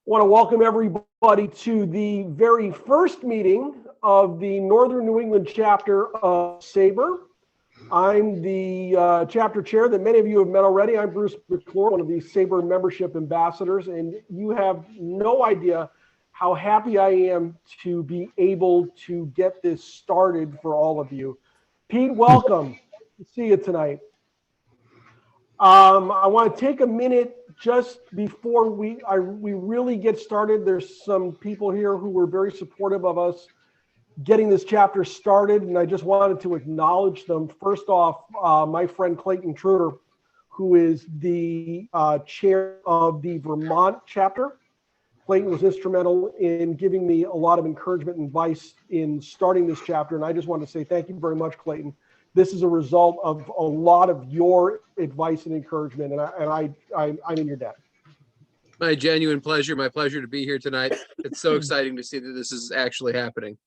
want to welcome everybody to the very first meeting of the Northern New England chapter of SABR. I'm the chapter chair that many of you have met already. I'm Bruce McClure, one of the SABR membership ambassadors, and you have no idea how happy I am to be able to get this started for all of you. Pete, welcome. Good to see you tonight. I want to take a minute just before we really get started. There's some people here who were very supportive of us getting this chapter started, and I just wanted to acknowledge them. First off, my friend Clayton Truder, who is the chair of the Vermont chapter. Clayton was instrumental in giving me a lot of encouragement and advice in starting this chapter, and I just want to say thank you very much, Clayton. This is a result of a lot of your advice and encouragement, and I'm in your debt. My genuine pleasure. My pleasure to be here tonight. It's so exciting to see that this is actually happening.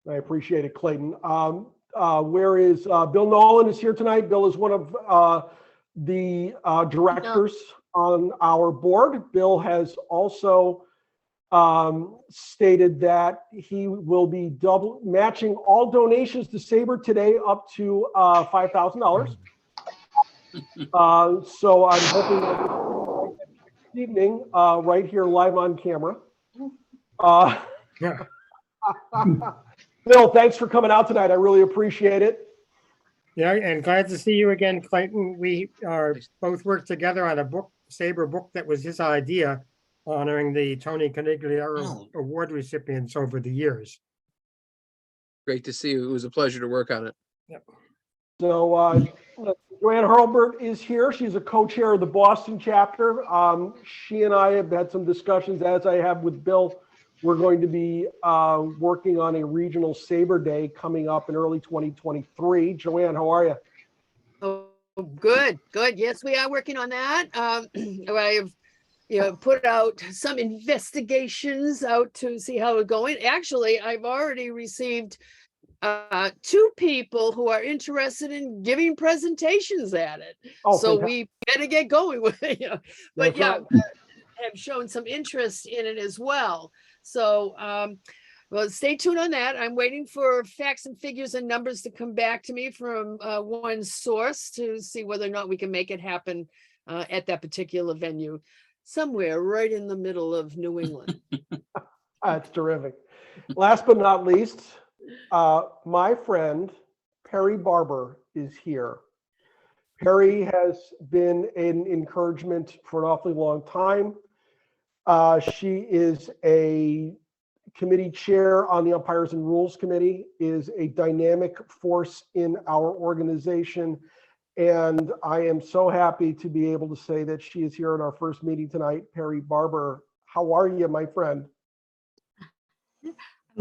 I appreciate it, Clayton. Where is Bill Nolan is here tonight. Bill is one of the directors on our board. Bill has also stated that he will be double matching all donations to SABR today up to $5,000. So I'm hoping that this evening, right here live on camera. Bill, thanks for coming out tonight. I really appreciate it. Yeah, and glad to see you again, Clayton. We both worked together on a book, SABR book, that was his idea, honoring the Tony Conigliaro Award recipients over the years. Great to see you. It was a pleasure to work on it. Yep. So Joanne Hurlbert is here. She's a co-chair of the Boston chapter. She and I have had some discussions, as I have with Bill. We're going to be working on a regional SABR day coming up in early 2023. Joanne, how are you? Oh, good. Yes, we are working on that. I have put out some investigations out to see how it's going. Actually, I've already received 2 people who are interested in giving presentations at it. Oh, so fantastic. we better get going with it. But That's yeah, right. have shown some interest in it as well. So well, stay tuned on that. I'm waiting for facts and figures and numbers to come back to me from one source to see whether or not we can make it happen at that particular venue, somewhere right in the middle of New England. That's terrific. Last but not least, my friend Perry Barber is here. Perry has been an encouragement for an awfully long time. She is a committee chair on the Umpires and Rules Committee, is a dynamic force in our organization. And I am so happy to be able to say that she is here in our first meeting tonight. Perry Barber, how are you, my friend?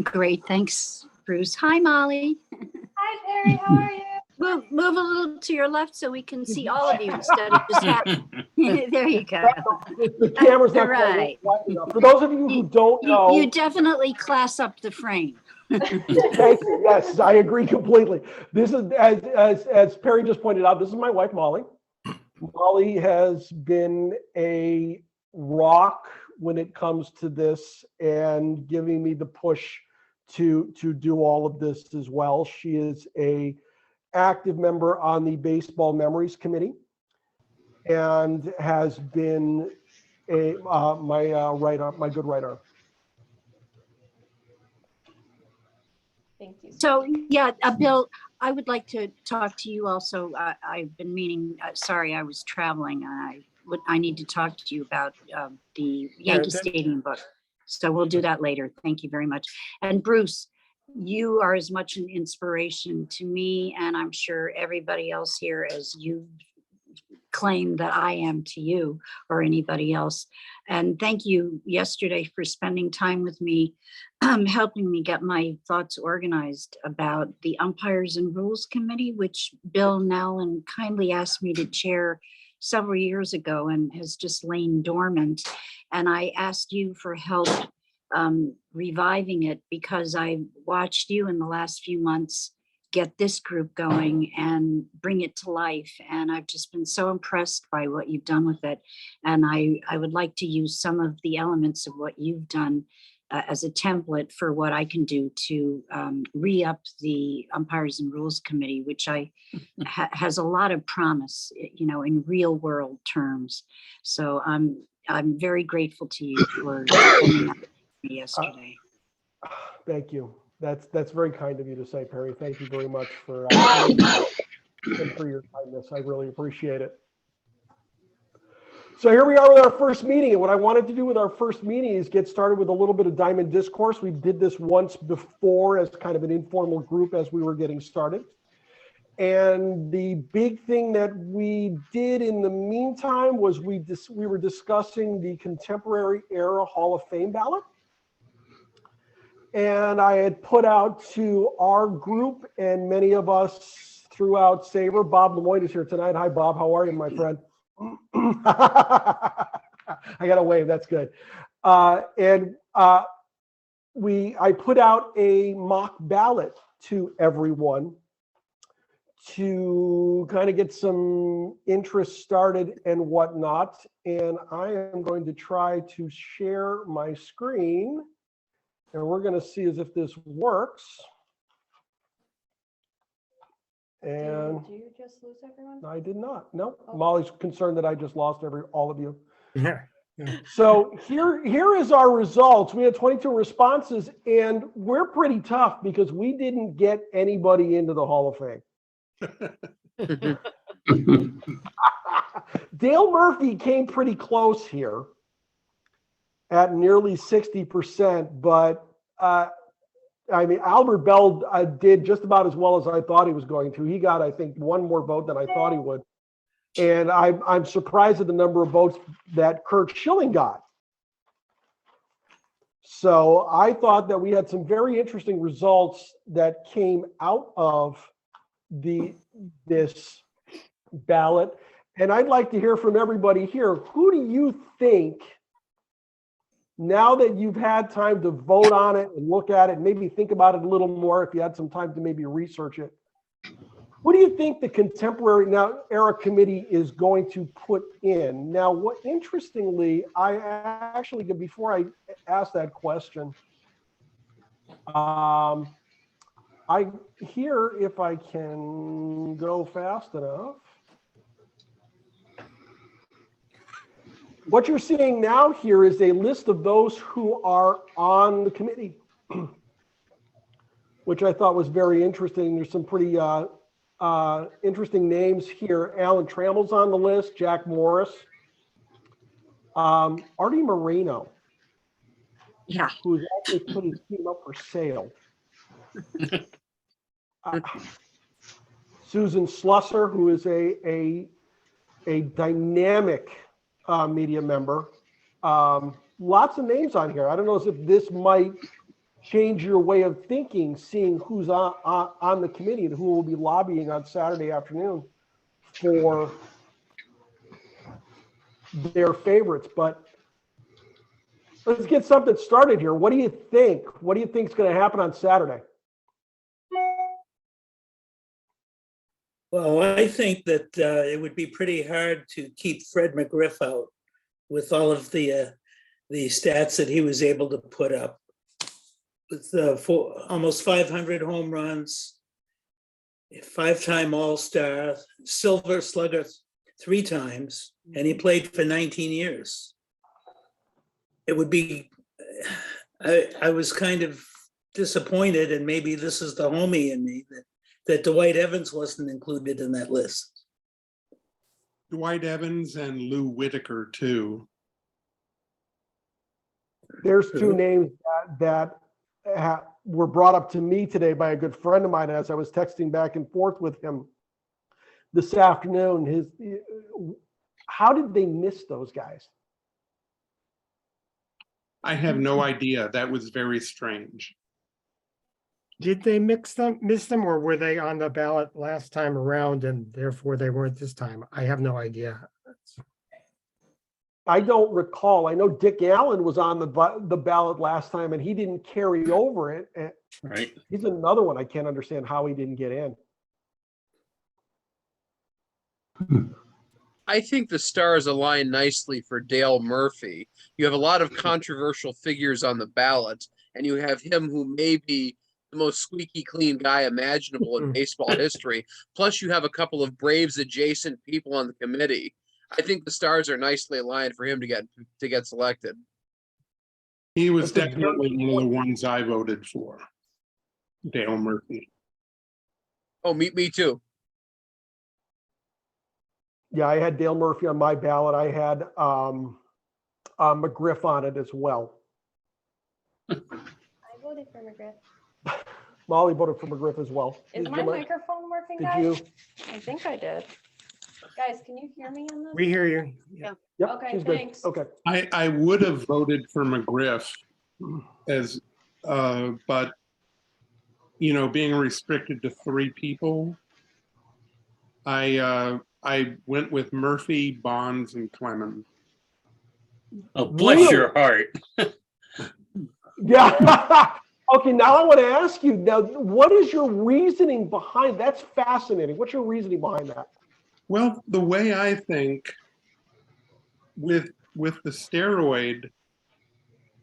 Great, thanks, Bruce. Hi, Molly. Hi, Perry. How are you? Move a little to your left so we can see all of you instead of just there you go. The camera's not Right. quite enough. For those of you who don't know, You definitely class up the frame. thank you. Yes, I agree completely. This is, as Perry just pointed out, this is my wife, Molly. Molly has been a rock when it comes to this and giving me the push to do all of this as well. She is a active member on the Baseball Memories Committee and has been my good writer. Thank you. So yeah, Bill, I would like to talk to you also. I've been meaning, sorry, I was traveling. I need to talk to you about the Yankee Stadium book. So we'll do that later. Thank you very much. And Bruce, you are as much an inspiration to me, and I'm sure everybody else here, as you claim that I am to you or anybody else. And thank you yesterday for spending time with me, helping me get my thoughts organized about the Umpires and Rules Committee, which Bill Nowlin kindly asked me to chair several years ago and has just lain dormant. And I asked you for help reviving it because I watched you in the last few months get this group going and bring it to life. And I've just been so impressed by what you've done with it. And I would like to use some of the elements of what you've done as a template for what I can do to re-up the Umpires and Rules Committee, which has a lot of promise, in real world terms. So I'm very grateful to you for sending that to me yesterday. Thank you. That's very kind of you to say, Perry. Thank you very much for and for your kindness. I really appreciate it. So here we are with our first meeting, and what I wanted to do with our first meeting is get started with a little bit of Diamond Discourse. We did this once before as kind of an informal group as we were getting started. And the big thing that we did in the meantime was we were discussing the Contemporary Era Hall of Fame ballot. And I had put out to our group and many of us throughout SABR. Bob Lemoyne is here tonight. Hi, Bob. How are you, my friend? I got a wave. That's good. I put out a mock ballot to everyone to kind of get some interest started and whatnot. And I am going to try to share my screen. And we're going to see as if this works. And do you just lose everyone? I did not. No, Oh. Molly's concerned that I just lost all of you. Yeah. So here is our results. We had 22 responses, and we're pretty tough because we didn't get anybody into the Hall of Fame. Dale Murphy came pretty close here at nearly 60%, but Albert Bell did just about as well as I thought he was going to. He got, I think, one more vote than I thought he would. And I'm surprised at the number of votes that Kurt Schilling got. So I thought that we had some very interesting results that came out of this ballot. And I'd like to hear from everybody here. Who do you think, now that you've had time to vote on it and look at it, maybe think about it a little more if you had some time to maybe research it, what do you think the Contemporary Era Committee is going to put in? Now, what interestingly, I actually, before I ask that question, I hear, if I can go fast enough, what you're seeing now here is a list of those who are on the committee, which I thought was very interesting. There's some pretty interesting names here. Alan Trammell's on the list, Jack Morris, Artie Moreno, Yeah. who's actually put his team up for sale. Susan Slusser, who is a dynamic media member. Lots of names on here. I don't know if this might change your way of thinking, seeing who's on the committee and who will be lobbying on Saturday afternoon for their favorites. But let's get something started here. What do you think? What do you think is going to happen on Saturday? Well, I think that it would be pretty hard to keep Fred McGriff out with all of the stats that he was able to put up, with almost 500 home runs, 5-time All-Star, Silver Slugger 3 times, and he played for 19 years. It would be, I was kind of disappointed, and maybe this is the homie in me, that Dwight Evans wasn't included in that list. Dwight Evans and Lou Whitaker too. There's 2 names that were brought up to me today by a good friend of mine as I was texting back and forth with him this afternoon. How did they miss those guys? I have no idea. That was very strange. Did they miss them, or were they on the ballot last time around and therefore they weren't this time? I have no idea. I don't recall. I know Dick Allen was on the ballot last time and he didn't carry over it. And Right. he's another one I can't understand how he didn't get in. I think the stars align nicely for Dale Murphy. You have a lot of controversial figures on the ballot, and you have him who may be the most squeaky clean guy imaginable in baseball history. Plus, you have a couple of Braves adjacent people on the committee. I think the stars are nicely aligned for him to get selected. He was That's a definitely one of the ones I voted for, Dale Murphy. Oh, me too. Yeah, I had Dale Murphy on my ballot. I had McGriff on it as well. I voted for McGriff. Molly voted for McGriff as well. Is Did my you, Mike? microphone working, Did guys? you? I think I did. Guys, can you hear me on this? We hear you. Yep, Okay, she's good. thanks. Okay. I would have voted for McGriff as, but, you know, being restricted to 3 people, I went with Murphy, Bonds, and Clemens. Oh, bless Really? your heart. Yeah. Okay, now I want to ask you, now, what is your reasoning behind, that's fascinating. What's your reasoning behind that? Well, the way I think with the steroid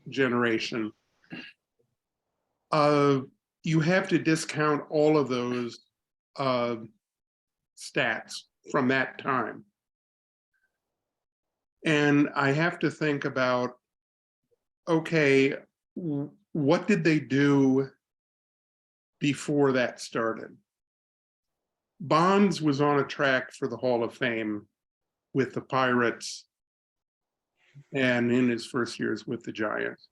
generation, you have to discount all of those stats from that time. And I have to think about, okay, what did they do before that started? Bonds was on a track for the Hall of Fame with the Pirates and in his first years with the Giants.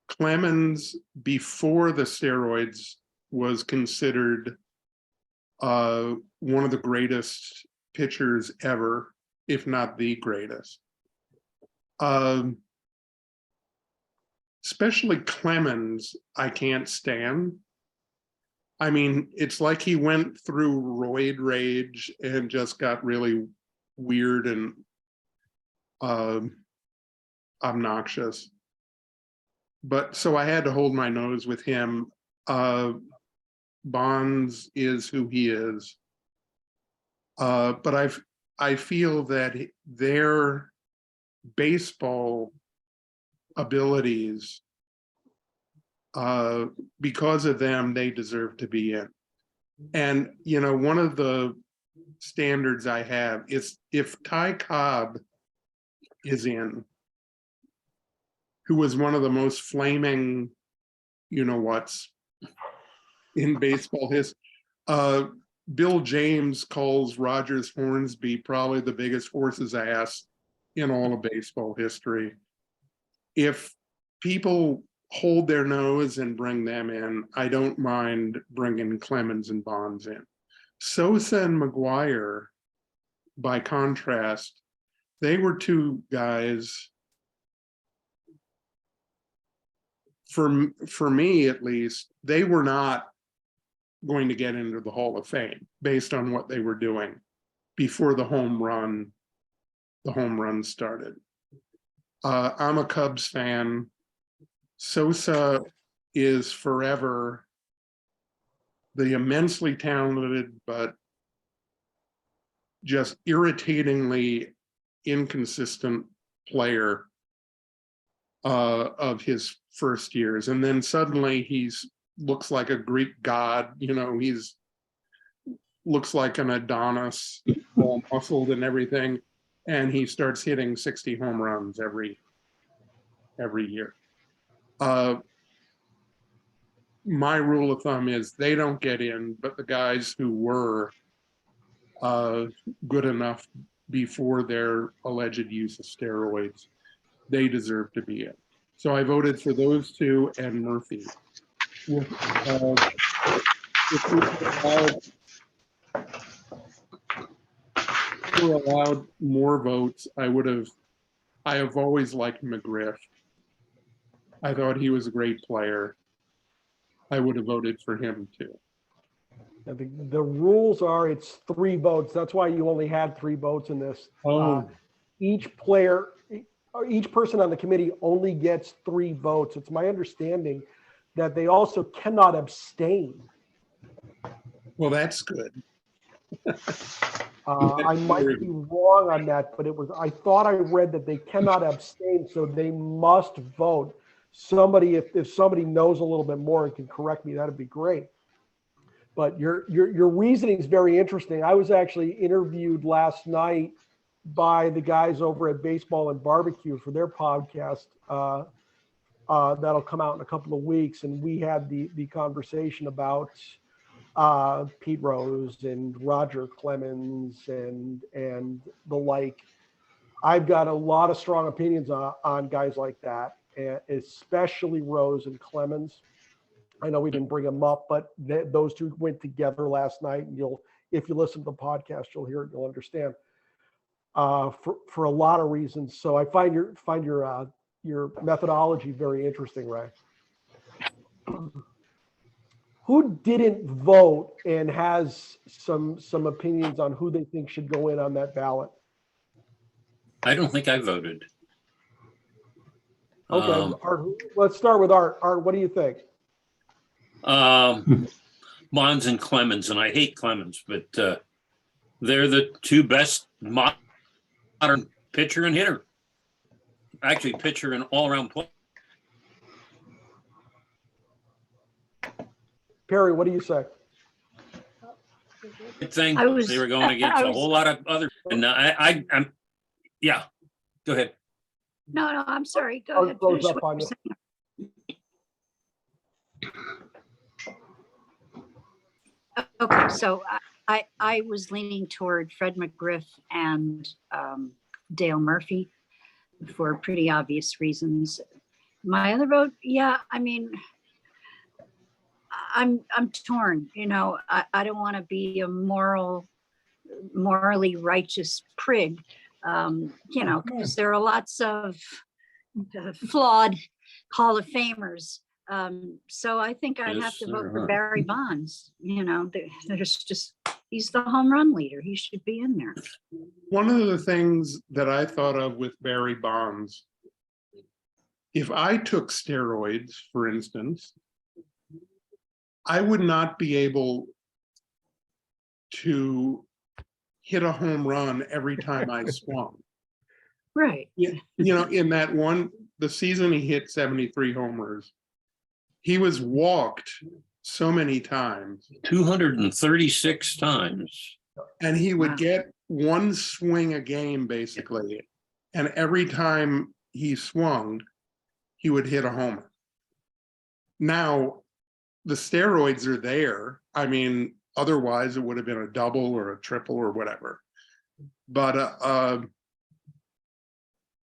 Clemens, before the steroids, was considered one of the greatest pitchers ever, if not the greatest. Especially Clemens, I can't stand. I mean, it's like he went through roid rage and just got really weird and obnoxious. But so I had to hold my nose with him. Bonds is who he is. But I feel that their baseball abilities, because of them, they deserve to be in. And, you know, one of the standards I have is if Ty Cobb is in, who was one of the most flaming, you know what's in baseball history. Bill James calls Rogers Hornsby probably the biggest horse's ass in all of baseball history. If people hold their nose and bring them in, I don't mind bringing Clemens and Bonds in. Sosa and McGuire, by contrast, they were 2 guys, for me at least, they were not going to get into the Hall of Fame based on what they were doing before the home run started. I'm a Cubs fan. Sosa is forever the immensely talented but just irritatingly inconsistent player of his first years, and then suddenly he's looks like a Greek god. You know, he's looks like an Adonis, all muscled and everything, and he starts hitting 60 home runs every year. My rule of thumb is they don't get in, but the guys who were good enough before their alleged use of steroids, they deserve to be in. So I voted for those 2 and Murphy. If we were allowed more votes, I have always liked McGriff. I thought he was a great player. I would have voted for him too. The rules are it's 3 votes. That's why you only had 3 votes in this. Oh. Each player, each person on the committee only gets 3 votes. It's my understanding that they also cannot abstain. Well, that's good. I might be wrong on that, but I thought I read that they cannot abstain, so they must vote. Somebody, if somebody knows a little bit more and can correct me, that'd be great. But your reasoning is very interesting. I was actually interviewed last night by the guys over at Baseball and Barbecue for their podcast. That'll come out in a couple of weeks, and we had the conversation about Pete Rose and Roger Clemens and the like. I've got a lot of strong opinions on guys like that, and especially Rose and Clemens. I know we didn't bring them up, but those two went together last night, and if you listen to the podcast, you'll hear it, you'll understand. For a lot of reasons. So I find your methodology very interesting, Ray. Who didn't vote and has some opinions on who they think should go in on that ballot? I don't think I voted. Okay, Art, let's start with Art. Art, what do you think? Bonds and Clemens, and I hate Clemens, but they're the 2 best modern pitcher and hitter. Actually, pitcher and all-around play. Perry, what do you say? Good thing I was- they were going against I a was- whole lot of other, and I'm, yeah, go ahead. No, I'm sorry. Go I'll ahead. close Finish up what on you're you. saying. Okay, so I was leaning toward Fred McGriff and Dale Murphy for pretty obvious reasons. My other vote, yeah, I mean, I'm torn. You know, I don't want to be a morally righteous prig. You know, because there are lots of flawed Hall of Famers. So I think I'd have Yes, to there vote for are. Barry Bonds. You know, there's just, he's the home run leader. He should be in there. One of the things that I thought of with Barry Bonds, if I took steroids, for instance, I would not be able to hit a home run every time I swung. Right. You know, in that the season he hit 73 homers, he was walked so many times. 236 times. And he would Wow. get one swing a game, basically. And every time he swung, he would hit a homer. Now, the steroids are there. I mean, otherwise it would have been a double or a triple or whatever. But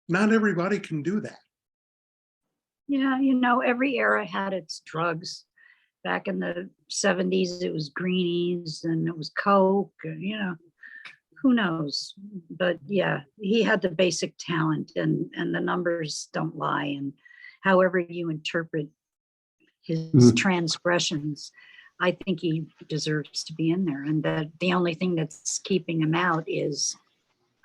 not everybody can do that. Yeah, you know, every era had its drugs. Back in the 70s, it was greenies and it was Coke, and, you know, who knows? But yeah, he had the basic talent, and the numbers don't lie. And however you interpret his transgressions, I think he deserves to be in there. And that the only thing that's keeping him out is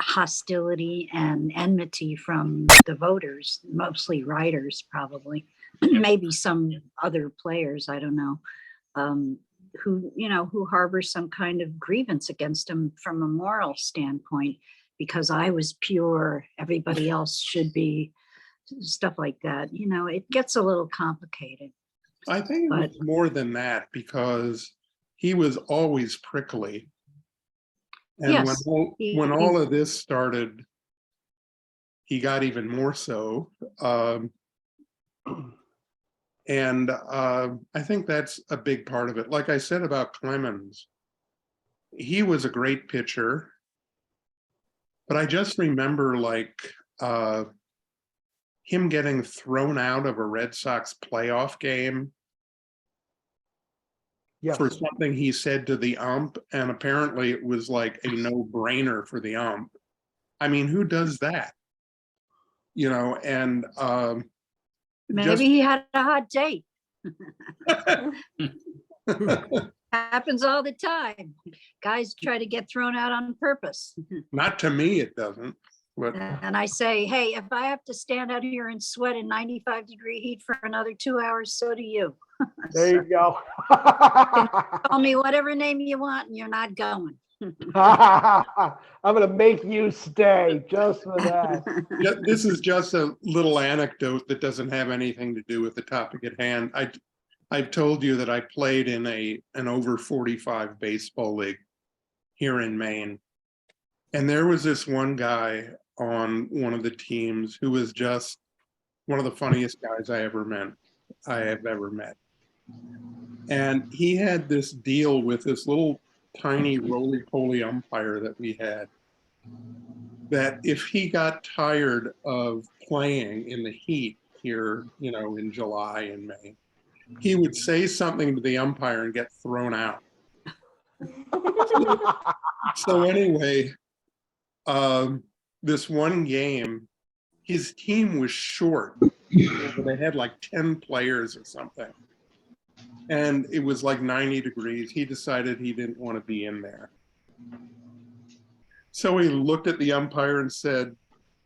hostility and enmity from the voters, mostly writers, probably, maybe some other players, I don't know, who harbor some kind of grievance against him from a moral standpoint, because I was pure, everybody else should be, stuff like that. You know, it gets a little complicated. I think it was more than that, because he was always prickly. And Yes, when all of this started, he got even more so. And I think that's a big part of it. Like I said about Clemens, he was a great pitcher, but I just remember like him getting thrown out of a Red Sox playoff game for something he said to the ump, and apparently it was like a no-brainer for the ump. I mean, who does that? You know, and maybe he had a hot date. Happens all the time. Guys try to get thrown out on purpose. not to me, it doesn't. What? And I say, hey, if I have to stand out here and sweat in 95-degree heat for another 2 hours, so do you. There you go. Call me whatever name you want and you're not going. I'm gonna make you stay just for that. This is just a little anecdote that doesn't have anything to do with the topic at hand. I've told you that I played in an over 45 baseball league here in Maine. And there was this one guy on one of the teams who was just one of the funniest guys I have ever met. And he had this deal with this little tiny roly-poly umpire that we had, that if he got tired of playing in the heat here, in July and May, he would say something to the umpire and get thrown out. So anyway, this one game, his team was short. They had like 10 players or something. And it was like 90 degrees. He decided he didn't want to be in there. So he looked at the umpire and said,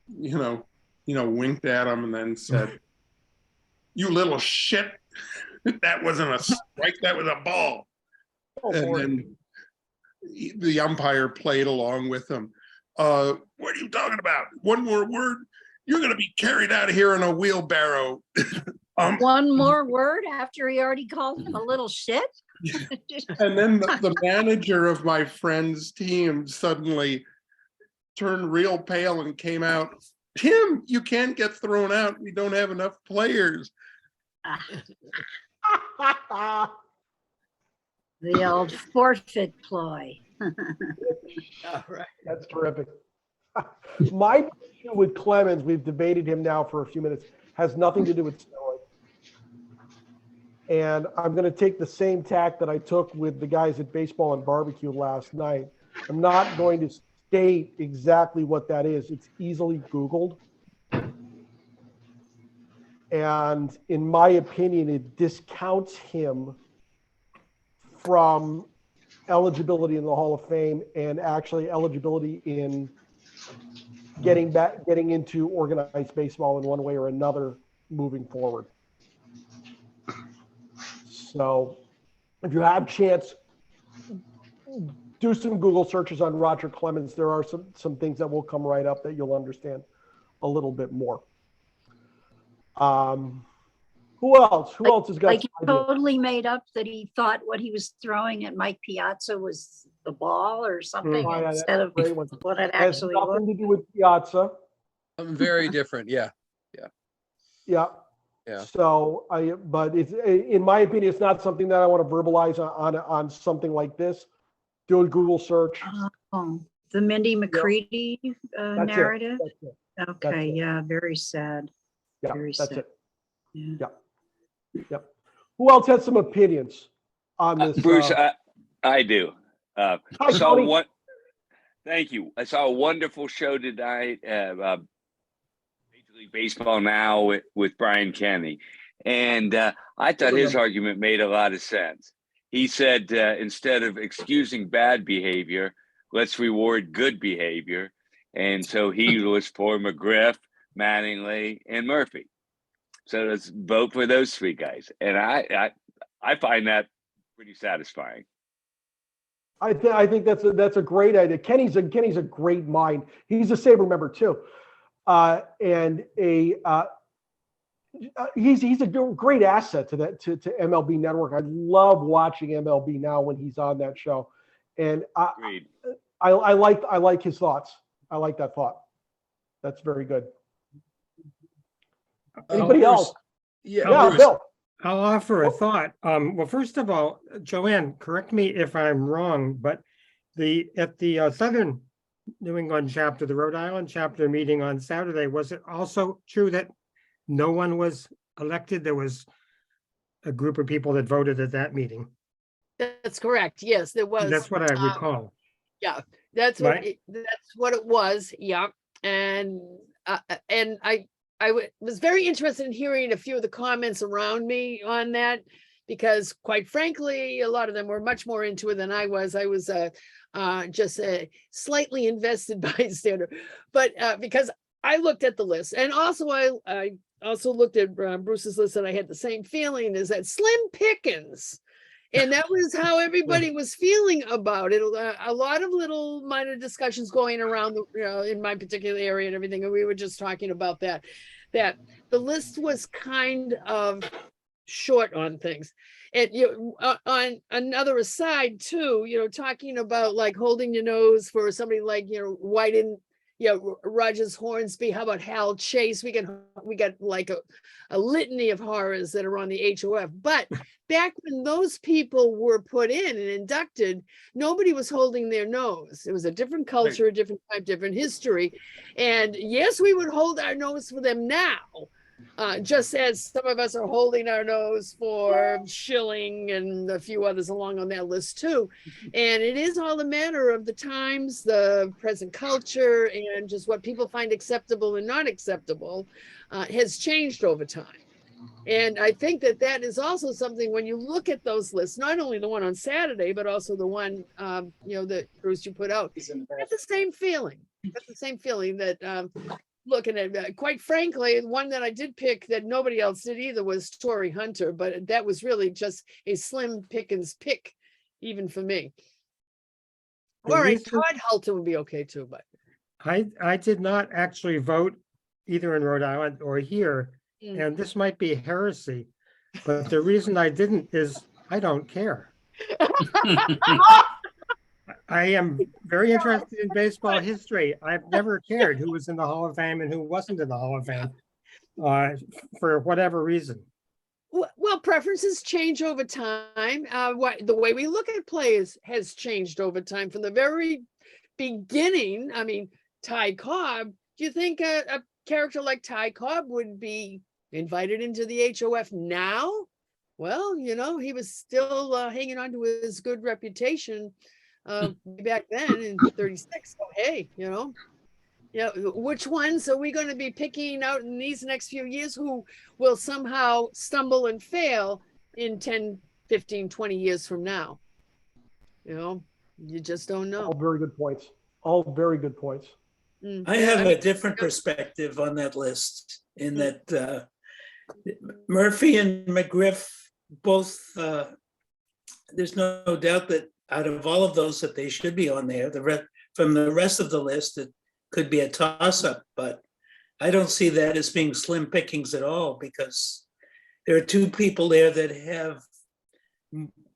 winked at him and then said, "You little shit, that wasn't a strike, that was a ball." And then the umpire played along with him. What are you talking about? One more word, you're going to be carried out of here in a wheelbarrow. One more word after he already called him a little shit? And then the manager of my friend's team suddenly turned real pale and came out, "Tim, you can't get thrown out. We don't have enough players." The old forfeit ploy. Yeah, right. That's terrific. My issue with Clemens, we've debated him now for a few minutes, has nothing to do with steroids. And I'm going to take the same tack that I took with the guys at Baseball and Barbecue last night. I'm not going to state exactly what that is. It's easily Googled. And in my opinion, it discounts him from eligibility in the Hall of Fame and actually eligibility in getting into organized baseball in one way or another moving forward. So if you have a chance, do some Google searches on Roger Clemens. There are some things that will come right up that you'll understand a little bit more. Who else? Who else has got Like some he ideas? totally made up that he thought what he was throwing at Mike Piazza was the ball or something Oh, yeah, that's instead of Great one. what it Has actually nothing was. to do with Piazza. Something very different. Yeah. Yeah. Yeah. So but it's, in my opinion, it's not something that I want to verbalize on something like this. Do a Google search. Oh, the Mindy McCready That's narrative. It. That's it. Okay, it. yeah, very sad. Yeah, Very that's sad. it. Yeah. Yep. Who else has some opinions on this? Bruce, I do. Hi, Saw Tony. what? Thank you. I saw a wonderful show tonight. Major League Baseball Now with Brian Kenny, and I thought his argument made a lot of sense. He said instead of excusing bad behavior, let's reward good behavior, and so he was for McGriff, Mattingly, and Murphy. So let's vote for those three guys, and I find that pretty satisfying. I think that's a great idea. Kenny's a great mind. He's a SABR member too, and he's a great asset to MLB Network. I love watching MLB Now when he's on that show, and I like his thoughts. I like that thought. That's very good. Anybody else? Yeah, Bruce. Bill. I'll offer a thought. Well, first of all, Joanne, correct me if I'm wrong, but at the Southern New England chapter, the Rhode Island chapter meeting on Saturday, was it also true that no one was elected? There was a group of people that voted at that meeting. That's correct. Yes, there was. That's what I recall. Yeah, that's what Right? that's what it was. Yeah, and I was very interested in hearing a few of the comments around me on that, because quite frankly, a lot of them were much more into it than I was. I was just a slightly invested bystander. But because I looked at the list, and also I also looked at Bruce's list, and I had the same feeling, is that slim pickings. And that was how everybody was feeling about it. A lot of little minor discussions going around, in my particular area and everything. And we were just talking about that the list was kind of short on things. And on another aside too, talking about like holding your nose for somebody like, why didn't, Rogers Hornsby, how about Hal Chase? We got like a litany of horrors that are on the HOF. But back when those people were put in and inducted, nobody was holding their nose. It was a different culture, a different time, different history. And yes, we would hold our nose for them now. Just as some of us are holding our nose for Schilling and a few others along on that list too. And it is all a matter of the times, the present culture, and just what people find acceptable and not acceptable has changed over time. And I think that is also something when you look at those lists, not only the one on Saturday, but also the one, that Bruce, you put out, it's the same feeling. It's the same feeling that, looking at, quite frankly, one that I did pick that nobody else did either was Tory Hunter, but that was really just a slim pickings pick, even for me. All right, Todd Halton would be okay too, but I did not actually vote either in Rhode Island or here, and this might be heresy, but the reason I didn't is I don't care. I am very interested in baseball history. I've never cared who was in the Hall of Fame and who wasn't in the Hall of Fame for whatever reason. Well, preferences change over time. The way we look at players has changed over time from the very beginning. I mean, Ty Cobb, do you think a character like Ty Cobb would be invited into the HOF now? Well, he was still hanging on to his good reputation back then in 36. So hey, which ones are we going to be picking out in these next few years who will somehow stumble and fail in 10, 15, 20 years from now? You just don't know. All very good points. All very good points. I have a different perspective on that list in that Murphy and McGriff both, there's no doubt that out of all of those that they should be on there, from the rest of the list, it could be a toss-up, but I don't see that as being slim pickings at all, because there are two people there that have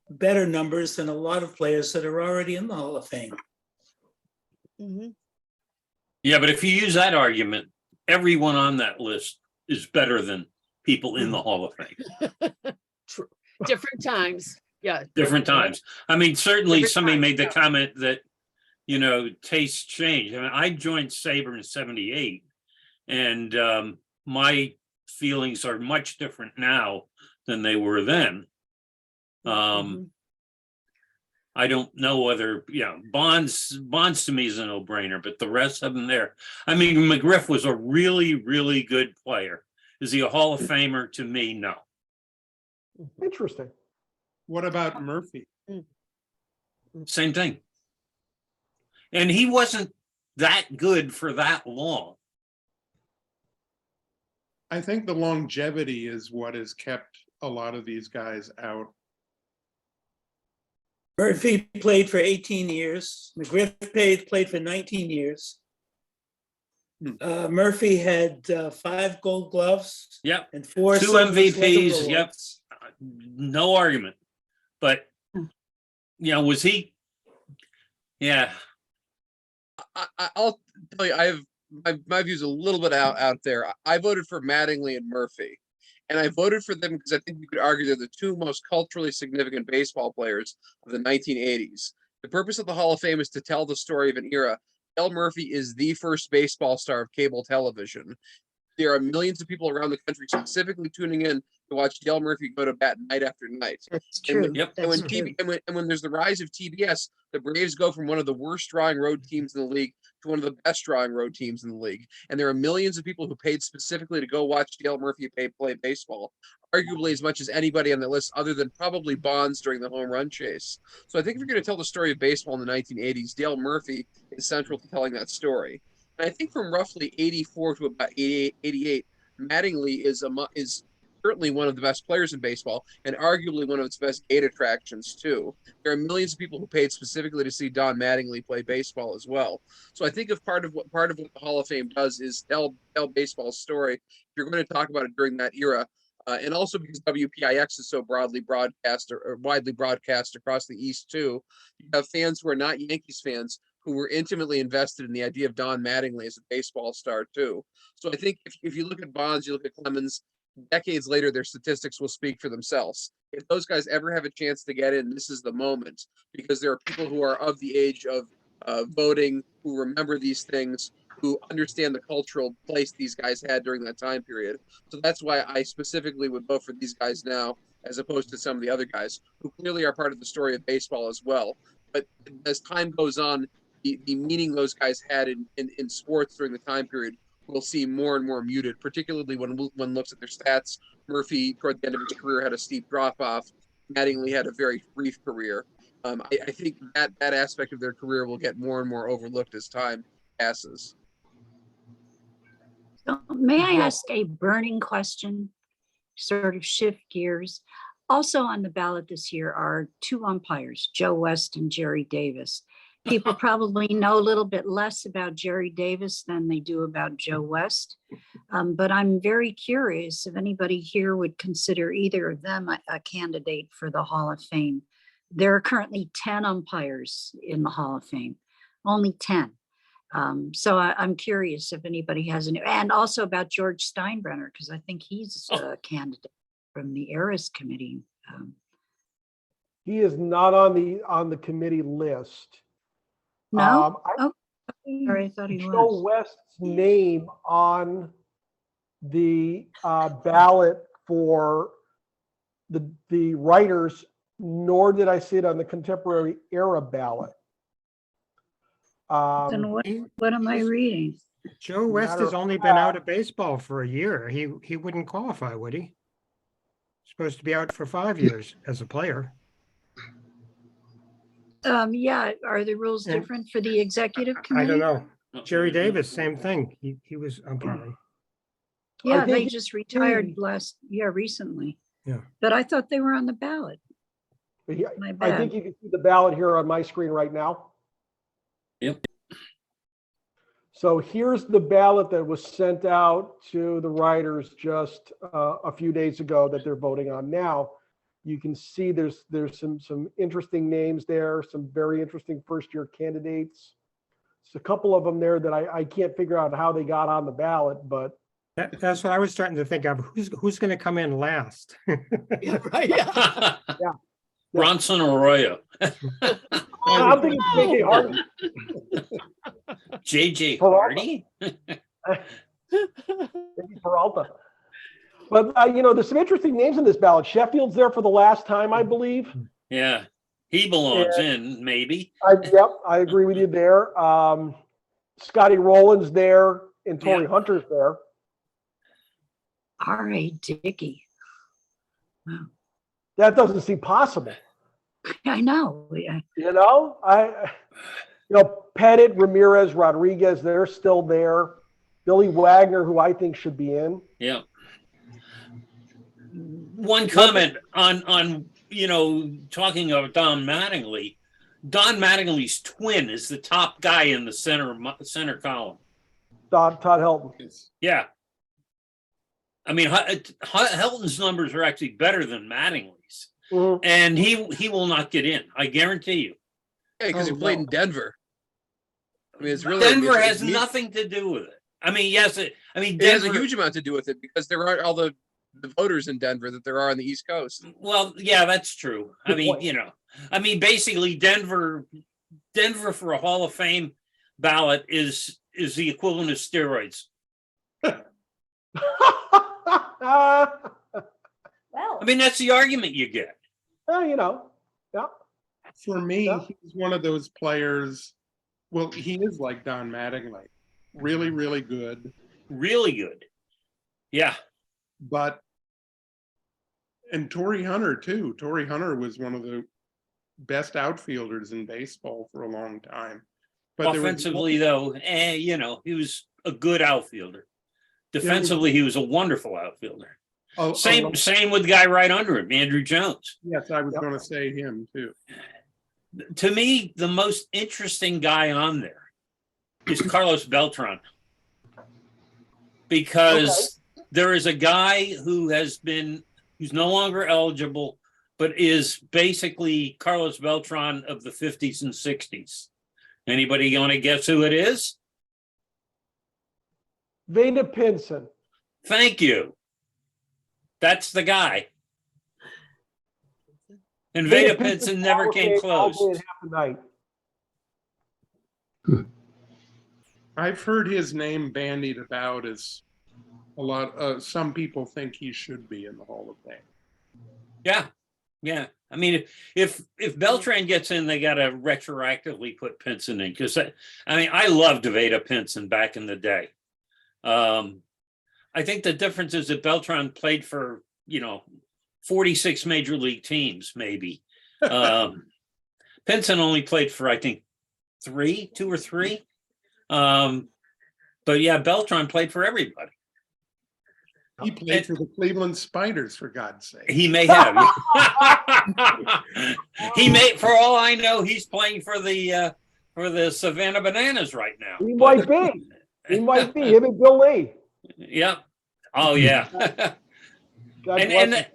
better numbers than a lot of players that are already in the Hall of Fame. Mm-hmm. Yeah, but if you use that argument, everyone on that list is better than people in the Hall of Fame. True. Different times. Yeah. Different times. I mean, certainly Different somebody times, made the yeah. comment that, tastes change. I mean, I joined SABR in '78, and my feelings are much different now than they were then. I don't know whether, Bonds to me is a no-brainer, but the rest of them there. I mean, McGriff was a really, really good player. Is he a Hall of Famer? To me, no. Interesting. What about Murphy? Same thing. And he wasn't that good for that long. I think the longevity is what has kept a lot of these guys out. Murphy played for 18 years. McGriff played for 19 years. Murphy had 5 Gold Gloves. Yep. And 4 2 Silver Slugger MVPs. Yep. Awards. No argument. But, was he? Yeah. I'll tell you, I have my views a little bit out there. I voted for Mattingly and Murphy, and I voted for them because I think you could argue they're the two most culturally significant baseball players of the 1980s. The purpose of the Hall of Fame is to tell the story of an era. Dale Murphy is the first baseball star of cable television. there are millions of people around the country specifically tuning in to watch Dale Murphy go to bat night after night. That's And when, true. Yep. and when That's TB, true. and when there's the rise of TBS, the Braves go from one of the worst drawing road teams in the league to one of the best drawing road teams in the league. And there are millions of people who paid specifically to go watch Dale Murphy play baseball, arguably as much as anybody on the list, other than probably Bonds during the home run chase. So I think if you're going to tell the story of baseball in the 1980s, Dale Murphy is central to telling that story. And I think from roughly 84 to about 88, Mattingly is certainly one of the best players in baseball and arguably one of its best gate attractions too. There are millions of people who paid specifically to see Don Mattingly play baseball as well. So I think if part of what the Hall of Fame does is tell baseball's story, if you're going to talk about it during that era, and also because WPIX is so widely broadcast across the East too, you have fans who are not Yankees fans who were intimately invested in the idea of Don Mattingly as a baseball star too. So I think if you look at Bonds, you look at Clemens, decades later, their statistics will speak for themselves. If those guys ever have a chance to get in, this is the moment, because there are people who are of the age of voting, who remember these things, who understand the cultural place these guys had during that time period. So that's why I specifically would vote for these guys now, as opposed to some of the other guys who clearly are part of the story of baseball as well. But as time goes on, the meaning those guys had in sports during the time period will seem more and more muted, particularly when one looks at their stats. Murphy, toward the end of his career, had a steep drop-off. Mattingly had a very brief career. I think that aspect of their career will get more and more overlooked as time passes. So may I ask a burning question, sort of shift gears? Also on the ballot this year are two umpires, Joe West and Jerry Davis. People probably know a little bit less about Jerry Davis than they do about Joe West. But I'm very curious if anybody here would consider either of them a candidate for the Hall of Fame. There are currently 10 umpires in the Hall of Fame, only 10. So I'm curious if anybody has any, and also about George Steinbrenner, because I think he's a candidate from the Eras Committee. He is not on the committee list. No? I Sorry, I thought he Joe was. West's name on the ballot for the writers, nor did I see it on the contemporary era ballot. Then what am I reading? Joe West has only been out of baseball for a year. He wouldn't qualify, would he? Supposed to be out for 5 years as a player. Yeah, are the rules Yeah. different for the executive I committee? don't know. Jerry Davis, same thing. He was umpiring. Yeah, I they think just retired recently. Yeah. But I thought they were on the ballot. My I bad. think you can see the ballot here on my screen right now. Yep. So here's the ballot that was sent out to the writers just a few days ago that they're voting on now. You can see there's some interesting names there, some very interesting first-year candidates. There's a couple of them there that I can't figure out how they got on the ballot, but That's what I was starting to think of. Who's going to come in last? Yeah, right, yeah. Bronson Arroyo, I'm thinking J.J. Hardy. JJ Peralta. Hardy. Maybe Peralta. But there's some interesting names in this ballot. Sheffield's there for the last time, I believe. Yeah, he belongs in, maybe. Yep, I agree with you there. Scotty Rowland's there, and Torrey Hunter's there. R.A. Dickey. Wow. That doesn't seem possible. I know. Yeah. Pettit, Ramirez, Rodriguez, they're still there. Billy Wagner, who I think should be in. Yeah. One comment on talking about Don Mattingly. Don Mattingly's twin is the top guy in the center column. Todd Helton. Yeah. I mean, Helton's numbers are actually better than Mattingly's, and he will not get in. I guarantee you. Yeah, because he played in Denver. I mean, it's really Denver has nothing to do with it. I mean, yes, it Denver has a huge amount to do with it because there aren't all the voters in Denver that there are on the East Coast. Well, yeah, that's true. I mean, basically Denver for a Hall of Fame ballot is the equivalent of steroids. Well, I mean, that's the argument you get. You know, yeah. For me, Yeah. he's one of those players. Well, he is like Don Mattingly, really, really good. Really good. Yeah. But, and Torrey Hunter too. Torrey Hunter was one of the best outfielders in baseball for a long time. But Offensively, though, you know, he was a good outfielder. Defensively, he was a wonderful outfielder. Same with the guy right under him, Andrew Jones. Yes, I was going to say him too. To me, the most interesting guy on there is Carlos Beltran, because there is a guy who's no longer eligible, but is basically Carlos Beltran of the 50s and 60s. Anybody want to guess who it is? Veda Pinson. Thank you. That's the guy. And Veda Pinson never came close. I've heard his name bandied about as a lot. Some people think he should be in the Hall of Fame. Yeah, yeah. I mean, if Beltran gets in, they got to retroactively put Pinson in, because I loved Veda Pinson back in the day. I think the difference is that Beltran played for 46 major league teams, maybe. Pinson only played for, I think, two or three. But yeah, Beltran played for everybody. He played for the Cleveland Spiders, for God's sake. He may have. He may, for all I know, he's playing for the Savannah Bananas right now. He might be. He might be. Him and Bill Lee. Yep. Oh yeah. and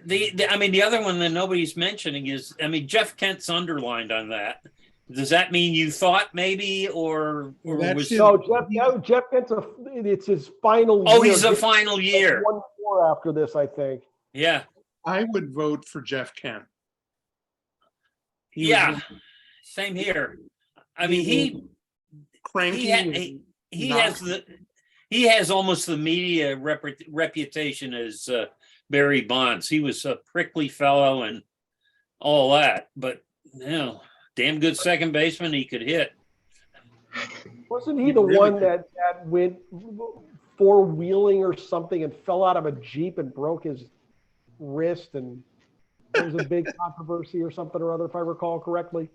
the other one that nobody's mentioning is, Jeff Kent's underlined on that. Does that mean you thought maybe, or was Jeff Kent's it's his final year. Oh, he's the final year. 1 more after this, I think. Yeah. I would vote for Jeff Kent. Same here. I mean, he has almost the media reputation as Barry Bonds. He was a prickly fellow and all that, but damn good second baseman. He could hit. Wasn't he the one that went four-wheeling or something and fell out of a Jeep and broke his wrist, and there was a big controversy or something or other, if I recall correctly?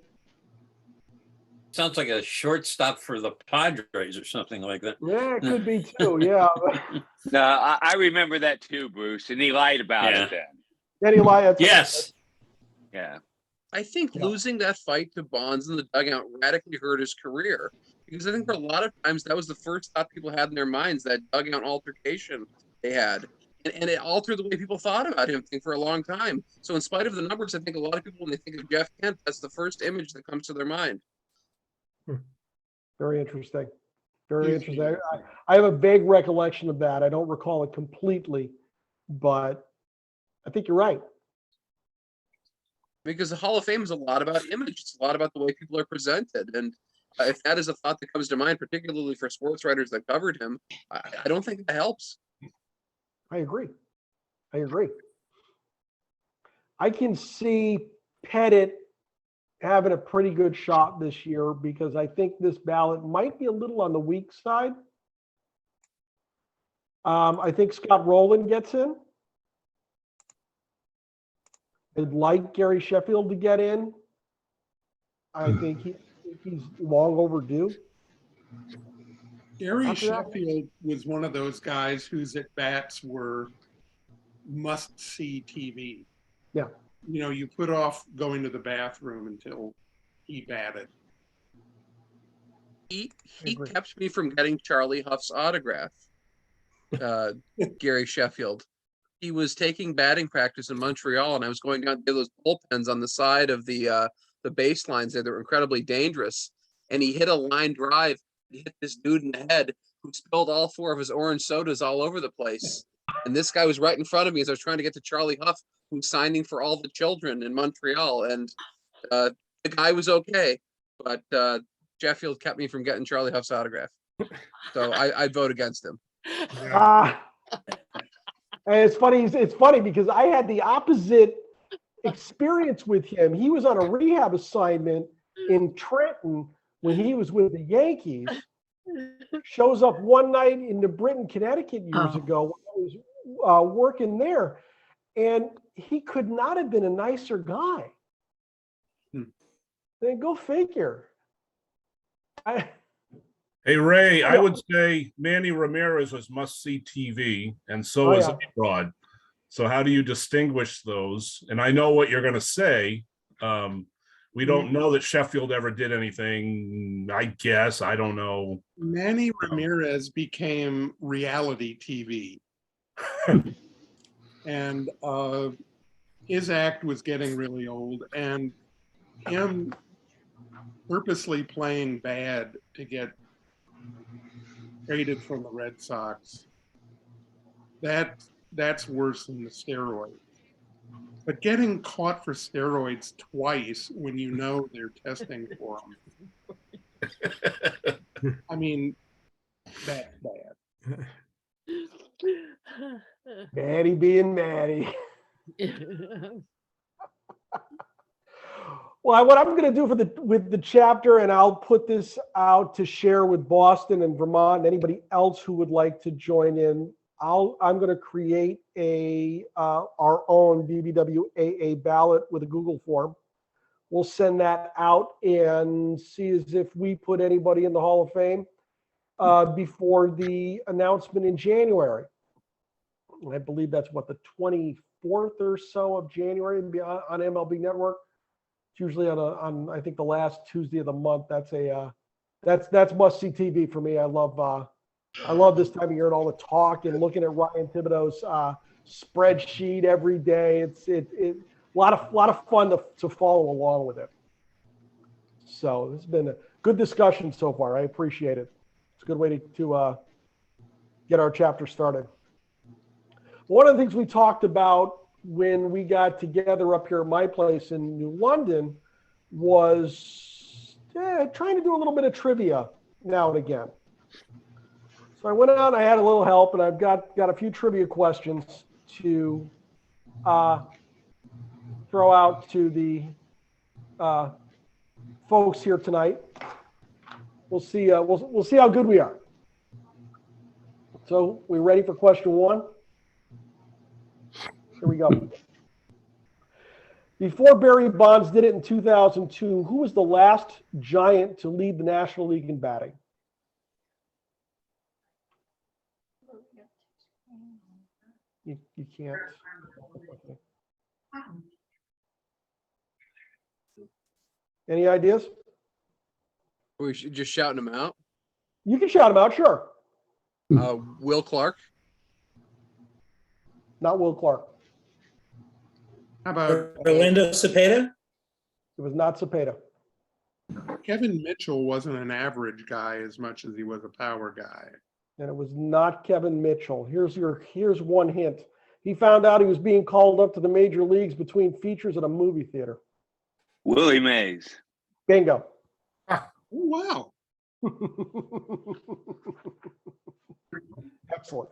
Sounds like a shortstop for the Padres or something like that. Yeah, it could be too. Yeah. No, I remember that too, Bruce, and he lied about it then. Then he lied. Yes. Yeah. I think losing that fight to Bonds in the dugout radically hurt his career, because I think for a lot of times that was the first thought people had in their minds, that dugout altercation they had. And it altered the way people thought about him for a long time. So in spite of the numbers, I think a lot of people, when they think of Jeff Kent, that's the first image that comes to their mind. Very interesting. Very interesting. I have a vague recollection of that. I don't recall it completely, but I think you're right. Because the Hall of Fame is a lot about image. It's a lot about the way people are presented. And if that is a thought that comes to mind, particularly for sports writers that covered him, I don't think that helps. I agree. I can see Pettit having a pretty good shot this year, because I think this ballot might be a little on the weak side. I think Scott Rowland gets in. I'd like Gary Sheffield to get in. I think he's long overdue. Gary Sheffield was one of those guys whose at-bats were must-see TV. Yeah. You put off going to the bathroom until he batted. He kept me from getting Charlie Huff's autograph, Gary Sheffield. He was taking batting practice in Montreal, and I was going down to those bullpens on the side of the baselines there that were incredibly dangerous. And he hit a line drive, he hit this dude in the head who spilled all 4 of his orange sodas all over the place. And this guy was right in front of me as I was trying to get to Charlie Huff, who's signing for all the children in Montreal. And the guy was okay, but Sheffield kept me from getting Charlie Huff's autograph. So I'd vote against him. And it's funny because I had the opposite experience with him. He was on a rehab assignment in Trenton when he was with the Yankees. Shows up one night in New Britain, Connecticut years ago when I was working there. And he could not have been a nicer guy. Then go figure. Hey, Ray, I would say Manny Ramirez was must-see TV, and so is A-Rod. So how do you distinguish those? And I know what you're going to say. We don't know that Sheffield ever did anything, I guess. I don't know. Manny Ramirez became reality TV. And his act was getting really old. And him purposely playing bad to get traded from the Red Sox, that's worse than the steroids. But getting caught for steroids twice when you know they're testing for them, I mean, that's bad. Maddie being Maddie. Well, what I'm going to do with the chapter, and I'll put this out to share with Boston and Vermont and anybody else who would like to join in. I'm going to create our own BBWAA ballot with a Google form. We'll send that out and see as if we put anybody in the Hall of Fame before the announcement in January. I believe that's what, the 24th or so of January on MLB Network. It's usually on I think the last Tuesday of the month. That's must see TV for me. I love this time of year and all the talk and looking at Ryan Thibodeau's spreadsheet every day. It's a lot of fun to follow along with it. So it's been a good discussion so far. I appreciate it. It's a good way to get our chapter started. One of the things we talked about when we got together up here at my place in New London was trying to do a little bit of trivia now and again. So I went out and I had a little help, and I've got a few trivia questions to throw out to the folks here tonight. We'll see. We'll see how good we are. So we ready for question one? Here we go. Before Barry Bonds did it in 2002, who was the last Giant to lead the National League in batting? You can't. Any ideas? We should just shouting them out. You can shout them out, sure. Will Clark. Not Will Clark. How about Orlando Cepeda? It was not Cepeda. Kevin Mitchell wasn't an average guy as much as he was a power guy. And it was not Kevin Mitchell. Here's one hint. He found out he was being called up to the major leagues between features at a movie theater. Willie Mays. Bingo. Oh, wow. Excellent.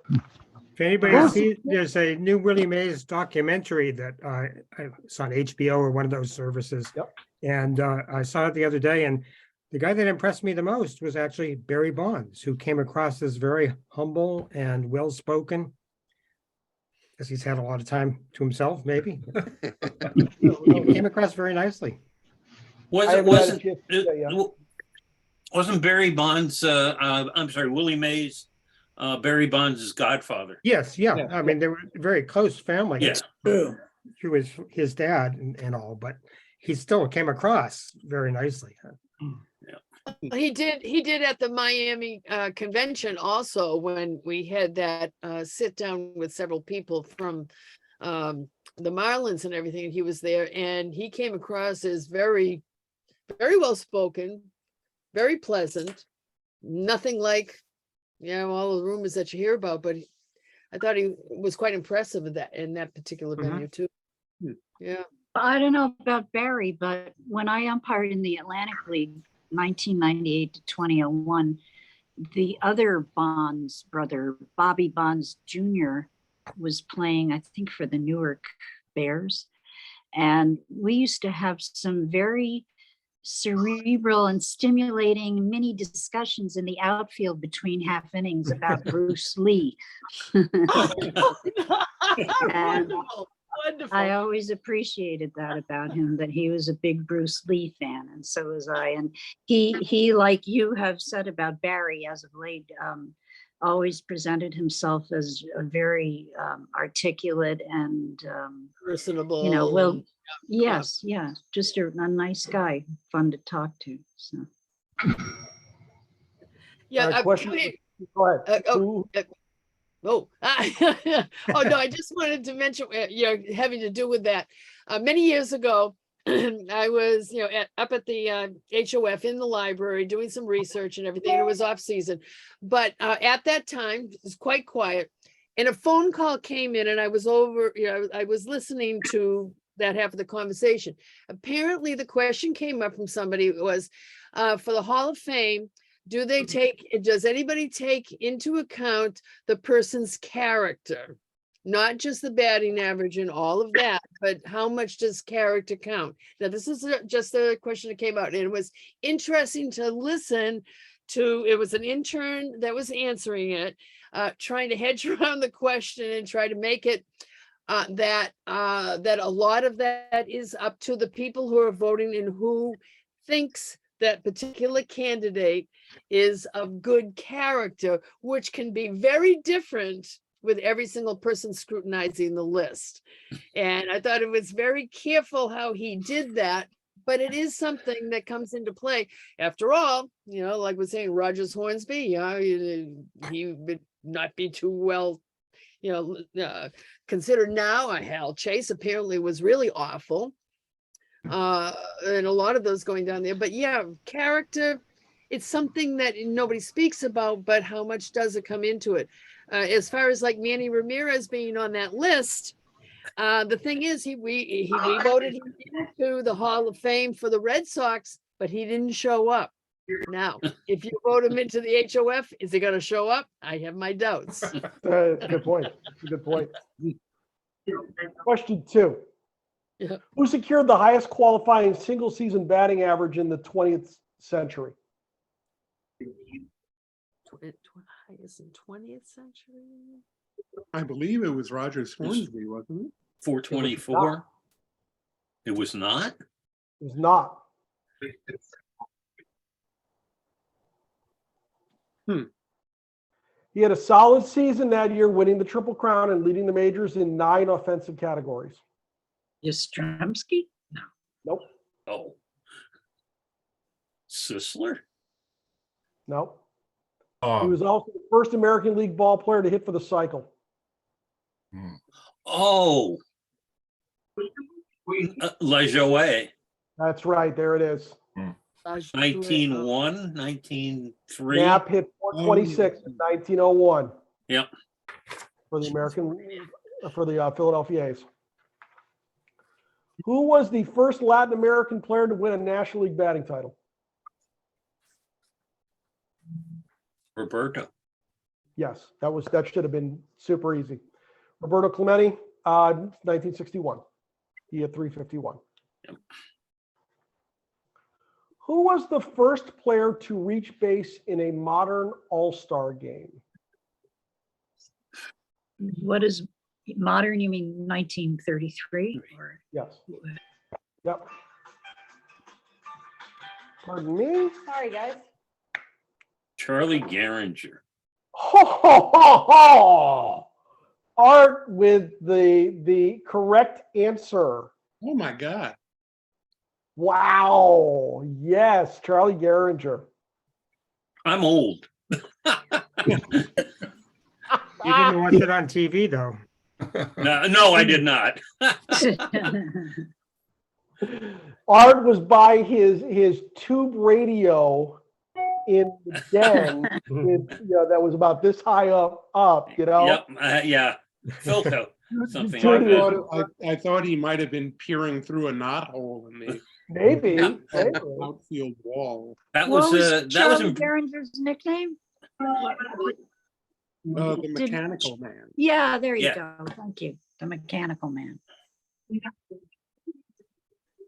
If anybody sees, there's a new Willie Mays documentary that it's on HBO or one of those services. Yep. And I saw it the other day, and the guy that impressed me the most was actually Barry Bonds, who came across as very humble and well-spoken. Guess he's had a lot of time to himself, maybe. He came across very nicely. Wasn't Barry Bonds, I'm sorry, Willie Mays, Barry Bonds' godfather? Yes, yeah. I mean, they were very close family. Yes. He was his dad and all, but he still came across very nicely. He did at the Miami convention also, when we had that sit down with several people from the Marlins and everything, and he was there, and he came across as very, very well spoken, very pleasant, nothing like, all the rumors that you hear about, but I thought he was quite impressive in that particular venue too. Yeah. I don't know about Barry, but when I umpired in the Atlantic League, 1998 to 2001, the other Bonds brother, Bobby Bonds Jr., was playing, I think, for the Newark Bears. And we used to have some very cerebral and stimulating mini discussions in the outfield between half innings about Bruce Lee. And Wonderful. I always appreciated that about him, that he was a big Bruce Lee fan, and so was I. And he, like you have said about Barry as of late, always presented himself as a very articulate and Personable. you know, well, and- yes, yeah, just a nice guy, fun to talk to. So Yeah. Question. Go ahead. Who- Oh, oh no, I just wanted to mention, having to do with that. Many years ago, I was, up at the HOF in the library doing some research and everything. It was off season, but at that time, it was quite quiet. And a phone call came in and I was I was listening to that half of the conversation. Apparently the question came up from somebody was, for the Hall of Fame, does anybody take into account the person's character? Not just the batting average and all of that, but how much does character count? Now, this is just a question that came out, and it was interesting to listen to. It was an intern that was answering it, trying to hedge around the question and try to make it that a lot of that is up to the people who are voting and who thinks that particular candidate is of good character, which can be very different with every single person scrutinizing the list. And I thought it was very careful how he did that, but it is something that comes into play. After all, like we're saying, Rogers Hornsby, he would not be too well, considered now. Hal Chase apparently was really awful. And a lot of those going down there, but yeah, character, it's something that nobody speaks about, but how much does it come into it? As far as like Manny Ramirez being on that list, the thing is, we voted him into the Hall of Fame for the Red Sox, but he didn't show up. Now, if you vote him into the HOF, is he going to show up? I have my doubts. That's a good point. That's a good point. Question 2. Yeah. Who secured the highest qualifying single season batting average in the 20th century? Highest in 20th century? I believe it was Rogers Hornsby, wasn't it? 424. It was not? It was not. He had a solid season that year, winning the Triple Crown and leading the majors in 9 offensive categories. Yastrzemski? Nope. Oh. Sisler? Nope. He was also the first American League ball player to hit for the cycle. Oh. Lajoie. That's right. There it is. 1901, 1903. Knapp hit 426 in 1901. Yep. For the Philadelphia A's. Who was the first Latin American player to win a National League batting title? Roberto. Yes, that should have been super easy. Roberto Clemente, 1961. He had 351. Yep. Who was the first player to reach base in a modern All-Star game? What is modern? You mean 1933? Or Yes. Yep. Pardon me? Sorry, guys. Charlie Gehringer. Ho, ho, ho, ho. Art with the correct answer. Oh my God. Wow. Yes, Charlie Gehringer. I'm old. You didn't watch it on TV though. No, I did not. Art was by his tube radio in the den with, that was about this high up, Yep. Yeah. Philco. Something like that. I thought he might have been peering through a knothole in the Maybe. outfield wall. That What was was Charlie in Gehringer's nickname? The Did- mechanical man. Yeah, there you Yeah. go. Thank you. The mechanical man.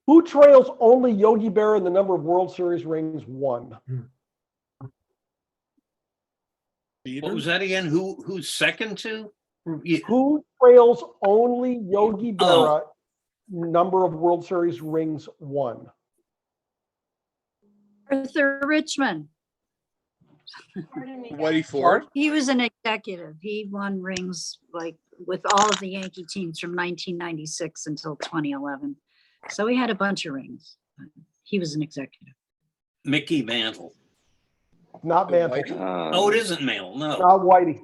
Who trails only Yogi Berra in the number of World Series rings won? What was that again? Who's second to? Yeah. Who trails only Yogi Oh. Berra number of World Series rings won? Arthur Richmond. Pardon me, Whitey guys. Ford. He was an executive. He won rings like with all of the Yankee teams from 1996 until 2011. So he had a bunch of rings. He was an executive. Mickey Mantle. Not Mantle. Oh, it isn't Mantle. No. Not Whitey.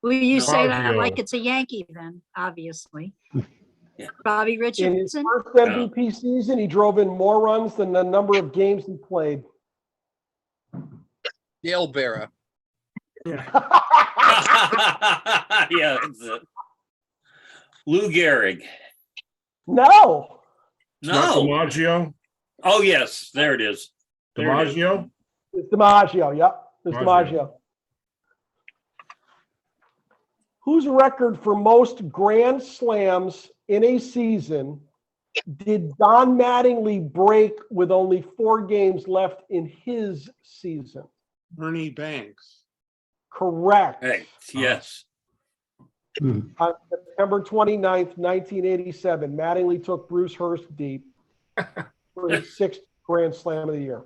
Well, you No. say that Maggio. like it's a Yankee then, obviously. Yeah. Bobby In his Richardson. first MVP season, he drove in more runs than the number of games he played. Dale Berra. Yeah, that's it. Lou Gehrig. No. Not No. DiMaggio? Oh, yes, there it is. There it is. DiMaggio? It's DiMaggio. Yep. It's DiMaggio. DiMaggio. Whose record for most Grand Slams in a season did Don Mattingly break with only 4 games left in his season? Ernie Banks. Correct. Hey, yes. On September 29th, 1987, Mattingly took Bruce Hurst deep for his 6th Grand Slam of the year.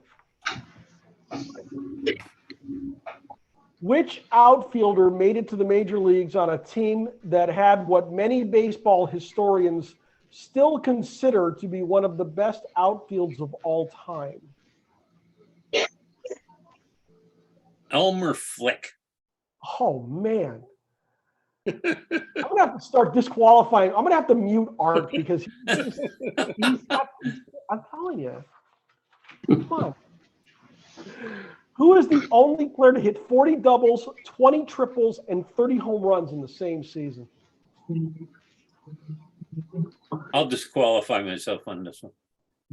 Which outfielder made it to the major leagues on a team that had what many baseball historians still consider to be one of the best outfields of all time? Elmer Flick. Oh, man. I'm going to have to start disqualifying. I'm going to have to mute Art because he's I'm telling you. Come on. Who is the only player to hit 40 doubles, 20 triples, and 30 home runs in the same season? I'll disqualify myself on this one.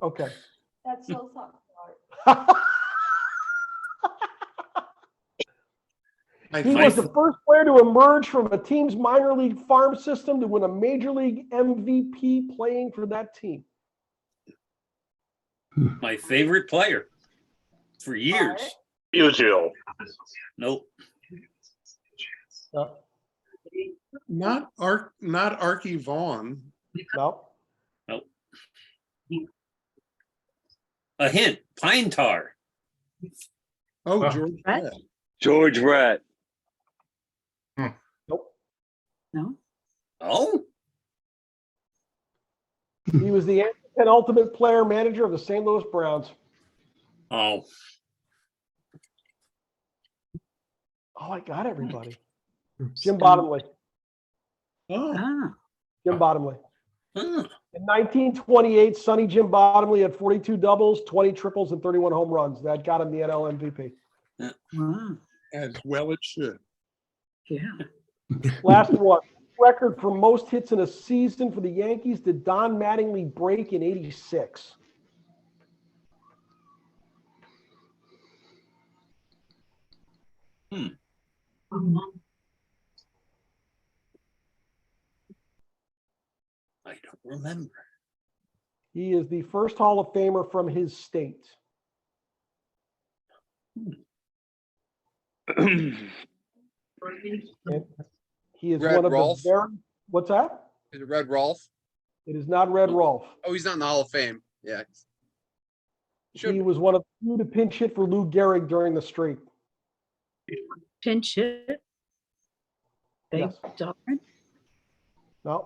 Okay. That's so soft. I He think was the first player to emerge from a team's minor league farm system to win a major league MVP playing for that team. My favorite player for years. Usual. Nope. not Archie Vaughan. No. Nope. A hint. Pine tar. Oh, Oh. George Brett? Brett. George Brett. Nope. No. Oh, He was the penultimate player manager of the St. Louis Browns. oh, Oh, I got everybody. Jim Bottomley. Oh, Ah, Jim Bottomley. huh. In 1928, Sonny Jim Bottomley had 42 doubles, 20 triples, and 31 home runs. That got him the NL MVP. wow. as well it should. Yeah. Last one. Record for most hits in a season for the Yankees did Don Mattingly break in '86? I don't remember. He is the first Hall of Famer from his state. And he is Red one of Rolf? the very. What's that? Is it Red Rolf? It is not Red Rolf. Oh, he's not in the Hall of Fame. Yeah. Should He be. was one of the few to pinch hit for Lou Gehrig during the streak. Pinch hit. Big Yes. Darn. No,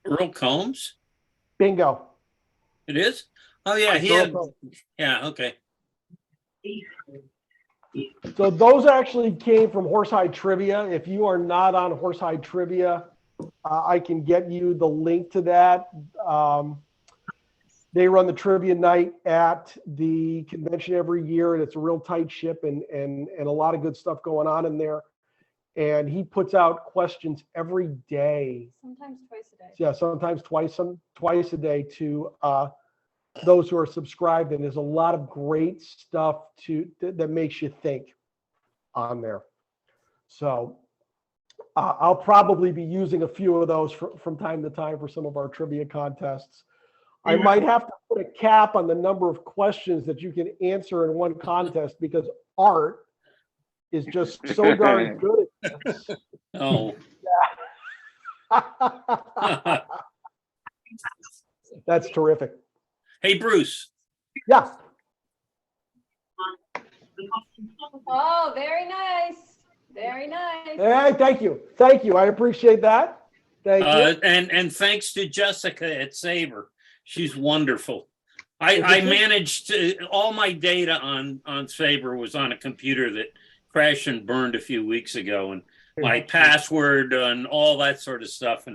Earl Combs? bingo. It is? Oh, yeah, he Earl had, Combs. yeah, okay. So those actually came from Horsehide Trivia. If you are not on Horsehide Trivia, I can get you the link to that. They run the trivia night at the convention every year, and it's a real tight ship and a lot of good stuff going on in there. And he puts out questions every day. Sometimes twice a day. Yeah, sometimes twice a day to those who are subscribed, and there's a lot of great stuff that makes you think on there. So I'll probably be using a few of those from time to time for some of our trivia contests. I might have to put a cap on the number of questions that you can answer in one contest because Art is just so darn good at this. Oh, That's terrific. hey, Bruce. Yeah. Oh, very nice. Very nice. Hey, thank you. Thank you. I appreciate that. Thank you. And thanks to Jessica at SABR. She's wonderful. I managed all my data on SABR was on a computer that crashed and burned a few weeks ago, and my password and all that sort of stuff.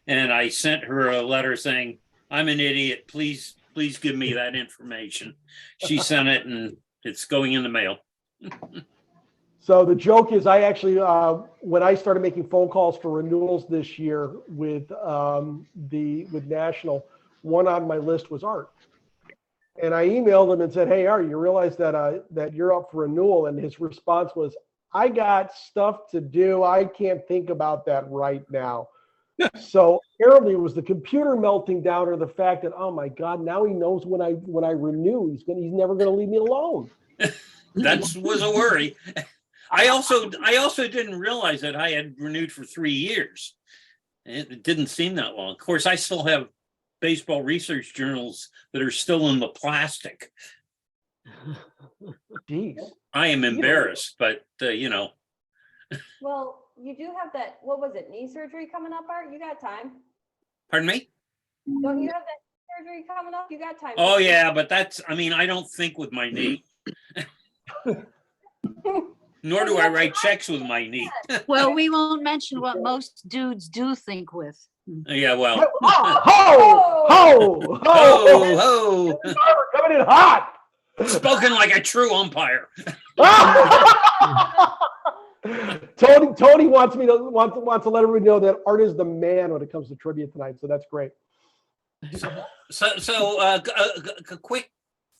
And I sent her a letter saying, I'm an idiot. Please give me that information. She sent it, and it's going in the mail. So the joke is I actually, when I started making phone calls for renewals this year with National, one on my list was Art. And I emailed him and said, hey, Art, you realize that you're up for renewal? And his response was, I got stuff to do. I can't think about that right now. So apparently it was the computer melting down or the fact that, oh my God, now he knows when I renew, he's never going to leave me alone. That was a worry. I also didn't realize that I had renewed for 3 years. It didn't seem that long. Of course, I still have baseball research journals that are still in the plastic. Jeez. I am embarrassed, but you know. Well, you do have that, what was it, knee surgery coming up, Art? You got time. Pardon me? Don't you have that surgery coming up? You got time. Oh yeah, but I don't think with my knee. Nor do I write checks with my knee. Well, we won't mention what most dudes do think with. Yeah, well. Ho! Ho! Ho! Ho! Coming in hot! Spoken like a true umpire. Tony wants to let everybody know that Art is the man when it comes to trivia tonight, so that's great. So a quick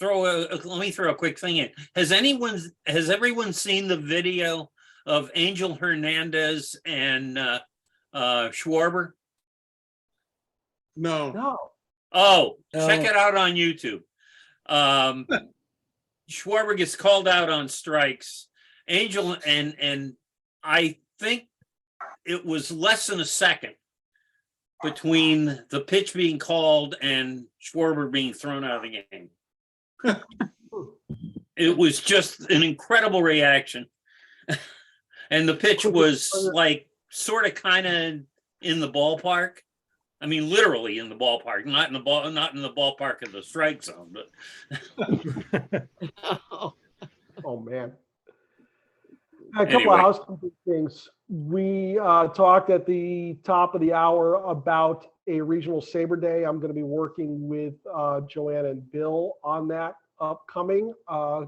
let me throw a quick thing in. Has everyone seen the video of Angel Hernandez and Schwarber? No. Oh, check it out on YouTube. Schwarber gets called out on strikes. Angel and I think it was less than a second between the pitch being called and Schwarber being thrown out of the game. It was just an incredible reaction. And the pitch was like sort of kind of in the ballpark. I mean, literally in the ballpark, not in the ballpark of the strike zone, but Oh man. A couple of housekeeping things. We talked at the top of the hour about a regional SABR Day. I'm going to be working with Joanne and Bill on that upcoming. We're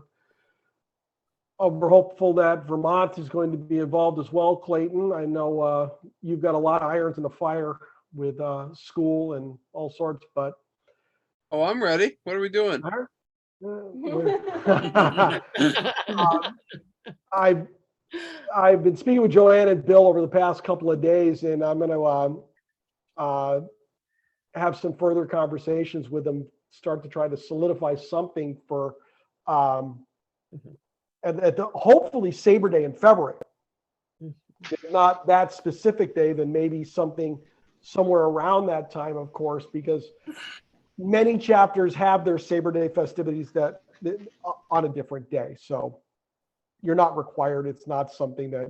hopeful that Vermont is going to be involved as well, Clayton. I know you've got a lot of irons in the fire with school and all sorts, but. Oh, I'm ready. What are we doing? I've been speaking with Joanne and Bill over the past couple of days, and I'm going to have some further conversations with them, start to try to solidify something for at the hopefully SABR Day in February. If not that specific day, then maybe something somewhere around that time, of course, because many chapters have their SABR Day festivities that on a different day. So you're not required. It's not something that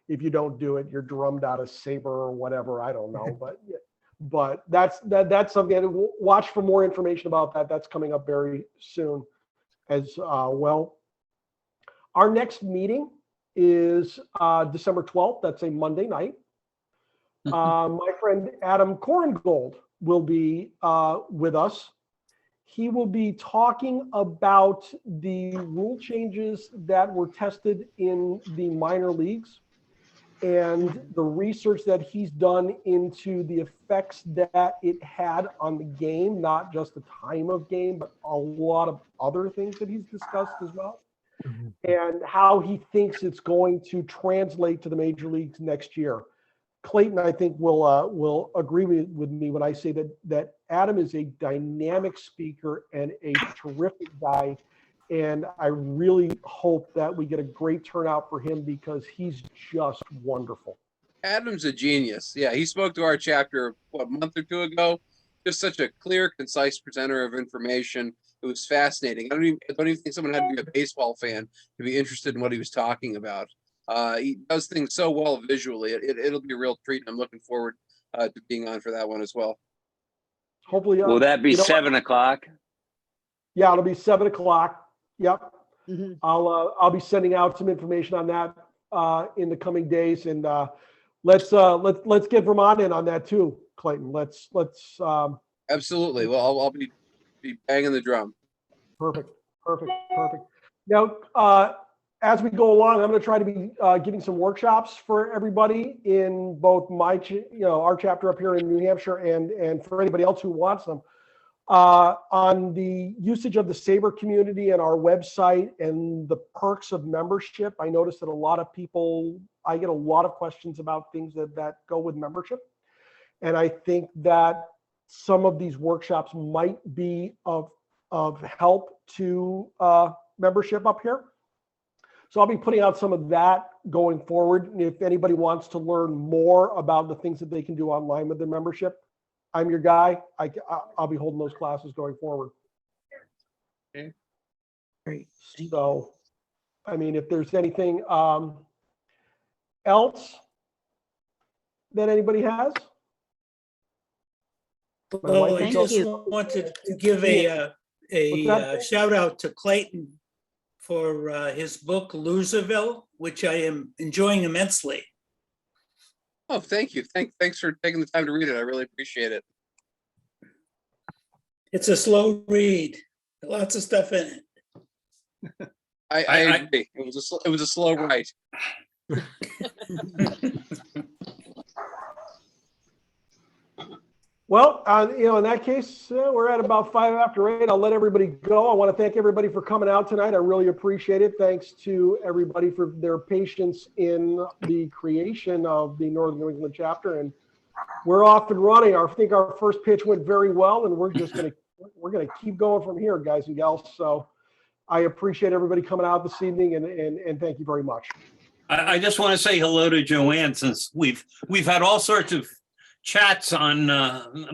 if you don't do it, you're drummed out of SABR or whatever. I don't know, but that's something that watch for more information about that. That's coming up very soon as well. Our next meeting is December 12th. That's a Monday night. My friend Adam Korengold will be with us. He will be talking about the rule changes that were tested in the minor leagues and the research that he's done into the effects that it had on the game, not just the time of game, but a lot of other things that he's discussed as well. and how he thinks it's going to translate to the major leagues next year. Clayton, I think, will agree with me when I say that Adam is a dynamic speaker and a terrific guy. And I really hope that we get a great turnout for him because he's just wonderful. Adam's a genius. Yeah, he spoke to our chapter, what, a month or two ago? Just such a clear, concise presenter of information. It was fascinating. I don't even think someone had to be a baseball fan to be interested in what he was talking about. He does things so well visually. It'll be a real treat. I'm looking forward to being on for that one as well. Hopefully. Will that be you know 7 o'clock? Yeah, it'll be 7 o'clock. Yep. Mhm. I'll be sending out some information on that in the coming days, and let's get Vermont in on that too, Clayton. Let's Absolutely. Well, I'll be banging the drum. perfect. Now, as we go along, I'm going to try to be giving some workshops for everybody in both our chapter up here in New Hampshire and for anybody else who wants them. On the usage of the SABR community and our website and the perks of membership. I noticed that I get a lot of questions about things that go with membership. And I think that some of these workshops might be of help to membership up here. So I'll be putting out some of that going forward. And if anybody wants to learn more about the things that they can do online with their membership, I'm your guy. I'll be holding those classes going forward. Okay. Great. So, I mean, if there's anything else that anybody has? Well, I Thank just you. wanted to give a What's that? shout out to Clayton for his book Loserville, which I am enjoying immensely. Oh, thank you. Thanks for taking the time to read it. I really appreciate it. It's a slow read, lots of stuff in it. I agree. It was a slow write. Well, in that case, we're at about 8:05. I'll let everybody go. I want to thank everybody for coming out tonight. I really appreciate it. Thanks to everybody for their patience in the creation of the Northern New England chapter. And we're off and running. I think our first pitch went very well, and we're gonna keep going from here, guys and gals. So I appreciate everybody coming out this evening, and thank you very much. I just want to say hello to Joanne, since we've had all sorts of chats on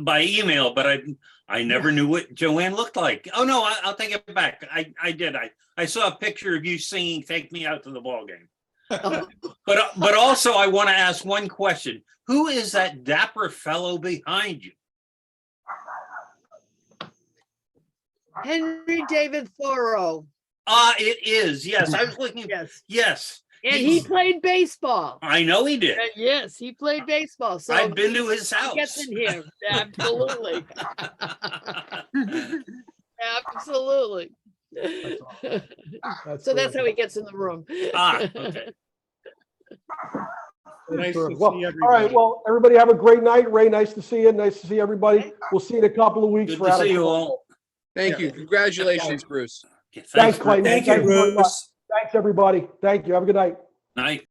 by email, but I never knew what Joanne looked like. Oh no, I'll take it back. I did. I saw a picture of you singing "Take Me Out to the Ball Game." But also I want to ask one question. Who is that dapper fellow behind you? Henry David Thoreau. It is. Yes, I was looking. Yes. Yes. And he played baseball. I know he did. Yes, he played baseball. So I've been to his he house. gets in here. Absolutely. Absolutely. That's So that's terrific. how he gets in the room. Okay. Nice to Well, see all right. everybody. Well, everybody have a great night. Ray, nice to see you. Nice to see everybody. We'll see you in a couple of weeks. Good for to Out of see you Control. all. Thank you. Congratulations, Bruce. Thanks, Clayton. Thank you, very much. Bruce. Thanks, everybody. Thank you. Have a good night. Night.